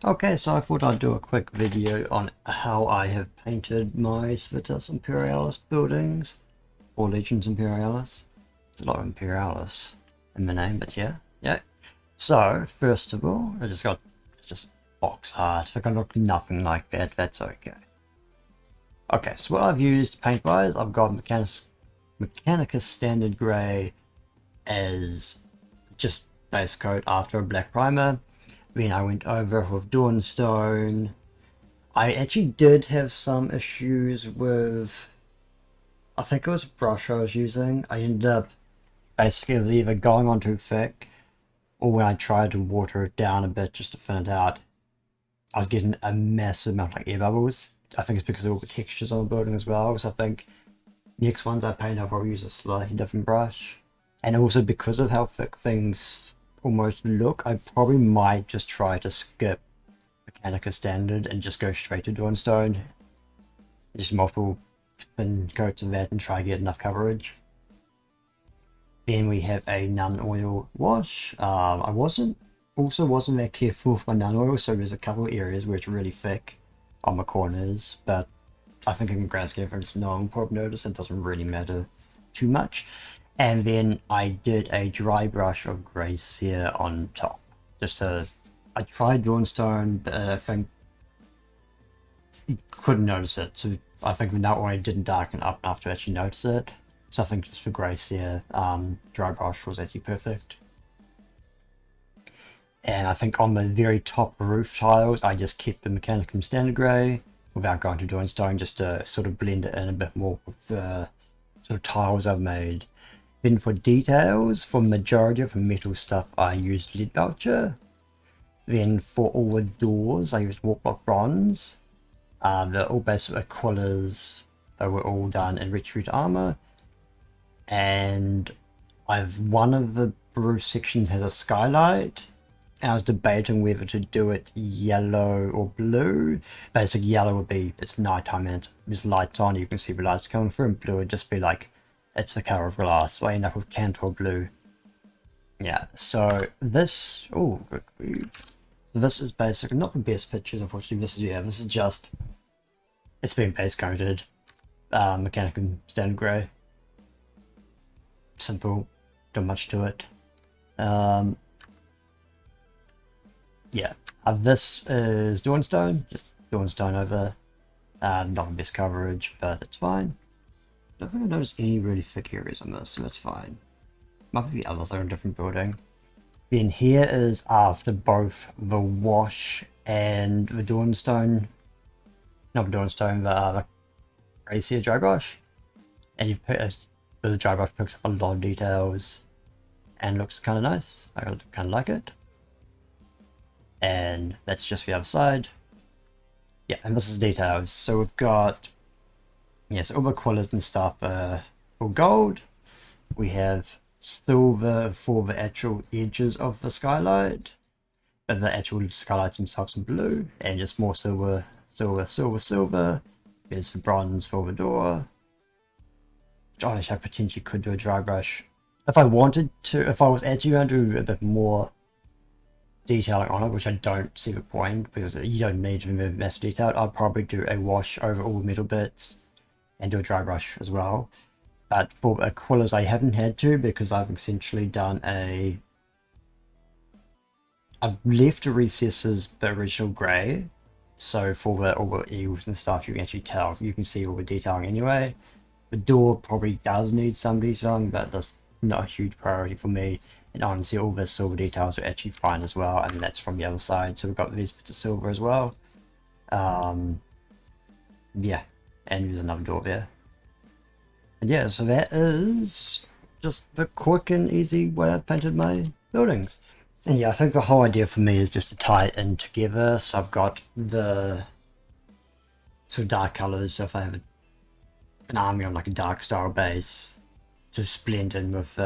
Okay, so I thought I'd do a quick video on how I have painted my Civitas Imperialis buildings, or Legions Imperialis. It's a lot of Imperialis in the name, but yeah. So, first of all, it's just box art. I can look nothing like that, that's okay. Okay, so what I've used paint-wise, I've got Mechanicus Standard Grey as just base coat after a black primer. Then I went over with Dawnstone. I actually did have some issues with, I think it was a brush I was using. I ended up basically either going on too thick, or when I tried to water it down a bit just to thin it out, I was getting a massive amount of like air bubbles. I think it's because of all the textures on the building as well, so I think next ones I paint I'll probably use a slightly different brush. And also because of how thick things almost look, I probably might just try to skip Mechanica Standard and just go straight to Dawnstone. Just multiple thin coats of that and try to get enough coverage. Then we have a Nun Oil wash. I wasn't that careful with my Nun Oil, so there's a couple of areas where it's really thick on the corners, but I think in grand scheme of things no one will probably notice. It doesn't really matter too much. And then I did a dry brush of grey cere on top. I tried Dawnstone, but I think you couldn't notice it. So I think that one I didn't darken up enough to actually notice it. So I think just for grey cere, dry brush was actually perfect. And I think on the very top roof tiles, I just kept the Mechanicum Standard Grey without going to Dawnstone, just to sort of blend it in a bit more with the sort of tiles I've made. Then for details, for majority of the metal stuff, I used lead voucher. Then for all the doors, I used Warplock bronze. They're all basic Aquillas. They were all done in Retributed armor. And one of the roof sections has a skylight. And I was debating whether to do it yellow or blue. Basic yellow would be it's nighttime and there's lights on, you can see the lights coming through, and blue would just be like it's the color of glass, so I end up with Cantor blue. Yeah, so this, good grief. So this is basically not the best pictures, unfortunately. This is just, it's been base coated, Mechanicum Standard Grey. Simple, not much to it. Yeah, this is Dawnstone, just Dawnstone over, not the best coverage, but it's fine. I don't think I noticed any really thick areas on this, so that's fine. Might be the others are in a different building. Then here is after both the wash and the Dawnstone, not the Dawnstone, the grey cere dry brush. And the dry brush picks up a lot of details and looks kind of nice. I kind of like it. And that's just the other side. Yeah, and this is details. So we've got, yes, all the colours and stuff are all gold. We have silver for the actual edges of the skylight, but the actual skylights themselves in blue, and just more silver. There's the bronze for the door. Which I potentially could do a dry brush. If I wanted to, if I was actually going to do a bit more detailing on it, which I don't see the point, because you don't need to be mass detailed, I'd probably do a wash over all the middle bits and do a dry brush as well. But for Aquillas I haven't had to, because I've essentially done I've left the recesses the original grey, so for all the eaves and stuff you can actually tell, you can see all the detailing anyway. The door probably does need some detailing, but that's not a huge priority for me. And honestly, all the silver details are actually fine as well, and that's from the other side, so we've got these bits of silver as well. Yeah, and there's another door there. And yeah, so that is just the quick and easy way I've painted my buildings. And yeah, I think the whole idea for me is just to tie it in together. So I've got the sort of dark colours, so if I have an army on like a dark style base, to blend in with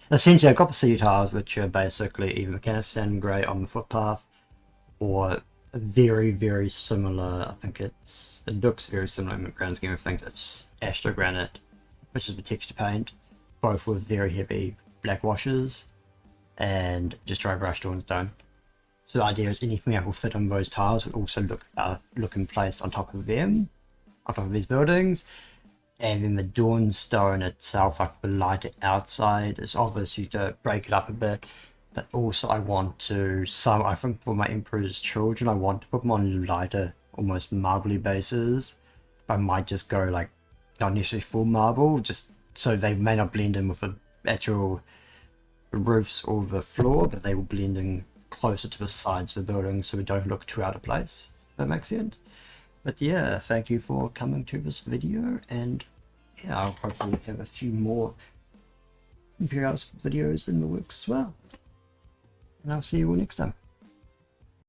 essentially I've got the sea tiles, which are basically either Mechanicum Standard Grey on the footpath, or very, very similar, I think it looks very similar in the grand scheme of things, it's Astro Granite, which is the texture paint, both with very heavy black washes, and just dry brush Dawnstone. So the idea is anything that will fit on those tiles would also look in place on top of them, on top of these buildings. And then the Dawnstone itself, like the lighter outside, is obviously to break it up a bit. But also I want to, I think for my Emperor's Children, I want to put them on lighter, almost marbly bases. I might just go like, not necessarily full marble, just so they may not blend in with the actual roofs or the floor, but they will blend in closer to the sides of the building so we don't look too out of place, if that makes sense. But yeah, thank you for coming to this video, and yeah, I'll hopefully have a few more Imperialis videos in the works as well. And I'll see you all next time.